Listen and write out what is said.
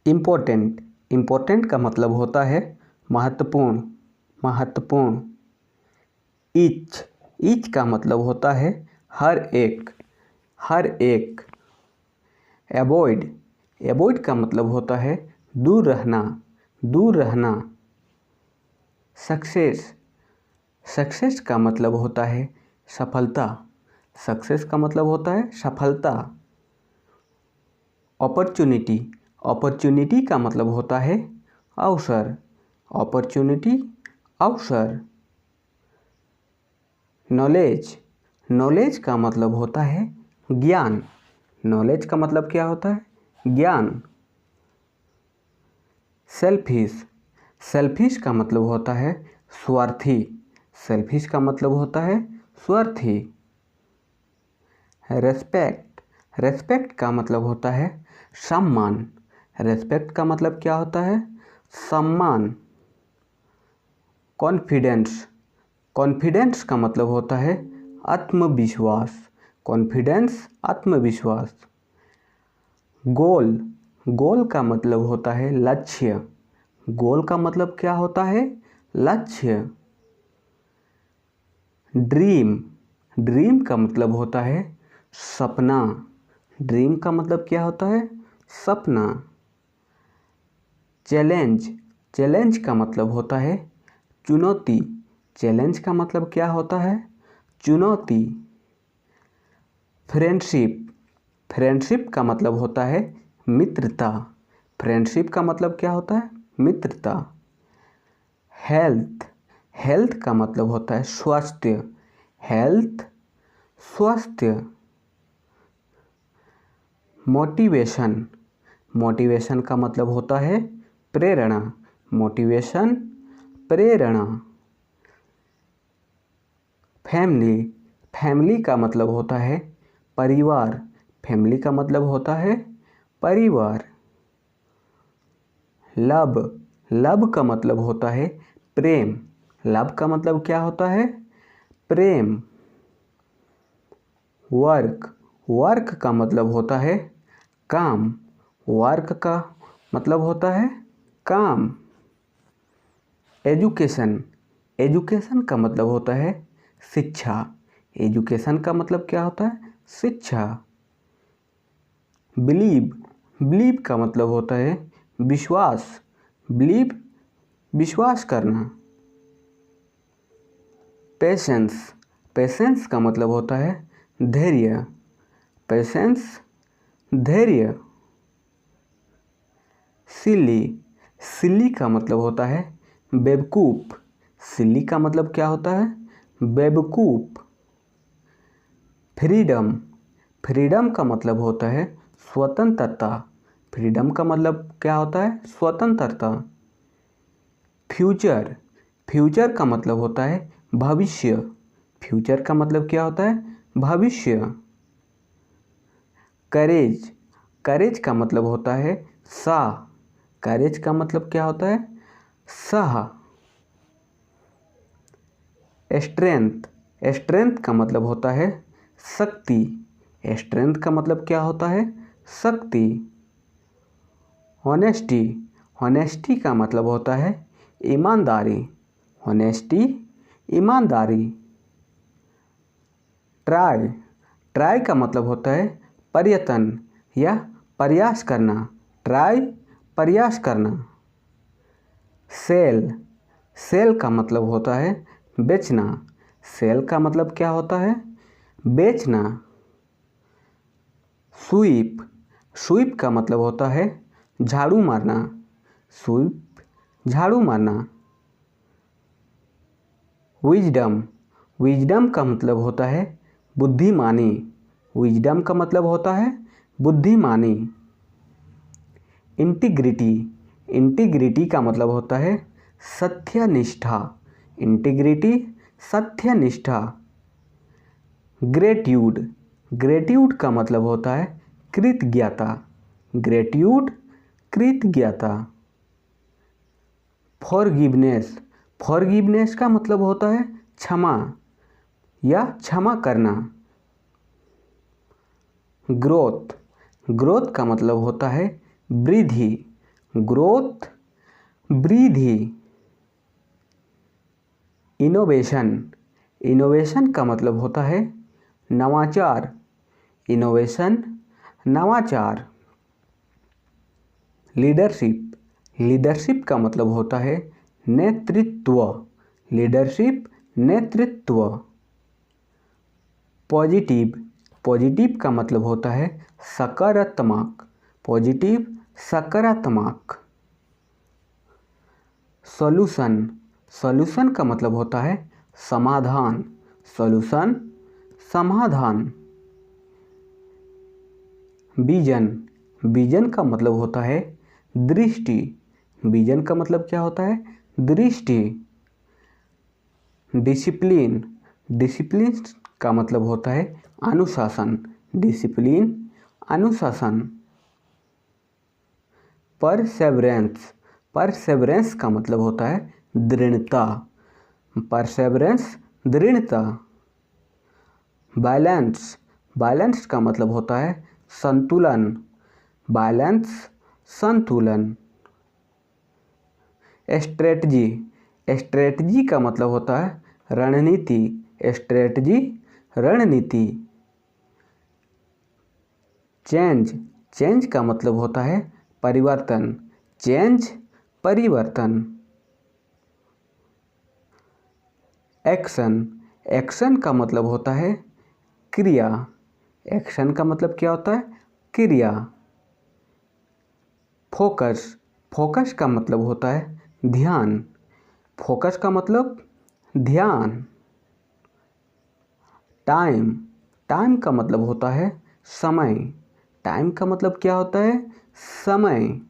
Important, important का मतलब होता है महत्वपूर्ण, महत्वपूर्ण। ईच, ईच का मतलब होता है हर एक, हर एक। एवॉइड, एवॉइड का मतलब होता है दूर रहना, दूर रहना। सक्सेस, सक्सेस का मतलब होता है सफलता, सक्सेस का मतलब होता है सफलता। अपॉर्चुनिटी, अपॉर्चुनिटी का मतलब होता है अवसर, अपॉर्चुनिटी, अवसर। नॉलेज, नॉलेज का मतलब होता है ज्ञान, नॉलेज का मतलब क्या होता है ज्ञान। सेल्फिश, सेल्फिश का मतलब होता है स्वार्थी, सेल्फिश का मतलब होता है स्वार्थी। रेस्पेक्ट, रेस्पेक्ट का मतलब होता है सम्मान, रेस्पेक्ट का मतलब क्या होता है सम्मान। कॉन्फिडेंस, कॉन्फिडेंस का मतलब होता है आत्मविश्वास, कॉन्फिडेंस आत्मविश्वास। गोल, गोल का मतलब होता है लक्ष्य, गोल का मतलब क्या होता है लक्ष्य। ड्रीम, ड्रीम का मतलब होता है सपना, ड्रीम का मतलब क्या होता है सपना। चैलेंज, चैलेंज का मतलब होता है चुनौती, चैलेंज का मतलब क्या होता है चुनौती। फ्रेंडशिप, फ्रेंडशिप का मतलब होता है मित्रता, फ्रेंडशिप का मतलब क्या होता है मित्रता। हेल्थ, हेल्थ का मतलब होता है स्वास्थ्य, हेल्थ स्वास्थ्य। मोटिवेशन, मोटिवेशन का मतलब होता है प्रेरणा, मोटिवेशन प्रेरणा। फैमिली, फैमिली का मतलब होता है परिवार, फैमिली का मतलब होता है परिवार। लव, लव का मतलब होता है प्रेम, लव का मतलब क्या होता है प्रेम। वर्क, वर्क का मतलब होता है काम, वर्क का मतलब होता है काम। एजुकेशन, एजुकेशन का मतलब होता है शिक्षा, एजुकेशन का मतलब क्या होता है शिक्षा। बिलीव, बिलीव का मतलब होता है विश्वास, बिलीव विश्वास करना। पेशेंस, पेशेंस का मतलब होता है धैर्य, पेशेंस धैर्य। सिली, सिली का मतलब होता है बेवकूफ़, सिली का मतलब क्या होता है बेवकूफ़। फ्रीडम, फ्रीडम का मतलब होता है स्वतंत्रता, फ्रीडम का मतलब क्या होता है स्वतंत्रता। फ्यूचर, फ्यूचर का मतलब होता है भविष्य, फ्यूचर का मतलब क्या होता है भविष्य। करेज, करेज का मतलब होता है साह, करेज का मतलब क्या होता है साह। स्ट्रेंथ, स्ट्रेंथ का मतलब होता है शक्ति, स्ट्रेंथ का मतलब क्या होता है शक्ति। ऑनेस्टी, ऑनेस्टी का मतलब होता है ईमानदारी, ऑनेस्टी ईमानदारी। ट्राई, ट्राई का मतलब होता है प्रयत्न या प्रयास करना, ट्राई प्रयास करना। सेल, सेल का मतलब होता है बेचना, सेल का मतलब क्या होता है बेचना। स्वीप, स्वीप का मतलब होता है झाड़ू मारना, स्वीप झाड़ू मारना। विजडम, विजडम का मतलब होता है बुद्धिमानी, विजडम का मतलब होता है बुद्धिमानी। इंटीग्रिटी, इंटीग्रिटी का मतलब होता है सत्यनिष्ठा, इंटीग्रिटी सत्यनिष्ठा। ग्रेट्यूड, ग्रेट्यूड का मतलब होता है कृतज्ञता, ग्रेट्यूड कृतज्ञता। फॉरगिवनेस, फॉरगिवनेस का मतलब होता है क्षमा या क्षमा करना। ग्रोथ, ग्रोथ का मतलब होता है वृद्धि, ग्रोथ, वृद्धि। इनोवेशन, इनोवेशन का मतलब होता है नवाचार, इनोवेशन नवाचार। लीडरशिप, लीडरशिप का मतलब होता है नेतृत्व, लीडरशिप नेतृत्व। पॉजिटिव, पॉजिटिव का मतलब होता है सकारात्मक, पॉजिटिव सकारात्मक। सॉल्यूशन, सॉल्यूशन का मतलब होता है समाधान, सॉल्यूशन समाधान। विजन, विजन का मतलब होता है दृष्टि, विजन का मतलब क्या होता है दृष्टि। डिसिप्लिन, डिसिप्लिन का मतलब होता है अनुशासन, डिसिप्लिन अनुशासन। परसेवरेंस, परसेवरेंस का मतलब होता है दृढ़ता, परसेवरेंस दृढ़ता। बैलेंस, बैलेंस का मतलब होता है संतुलन, बैलेंस संतुलन। स्ट्रेटजी, स्ट्रेटजी का मतलब होता है रणनीति, स्ट्रेटजी रणनीति। चेंज, चेंज का मतलब होता है परिवर्तन, चेंज परिवर्तन। एक्शन, एक्शन का मतलब होता है क्रिया, एक्शन का मतलब क्या होता है क्रिया। फोकस, फोकस का मतलब होता है ध्यान, फोकस का मतलब ध्यान। टाइम, टाइम का मतलब होता है समय, टाइम का मतलब क्या होता है समय।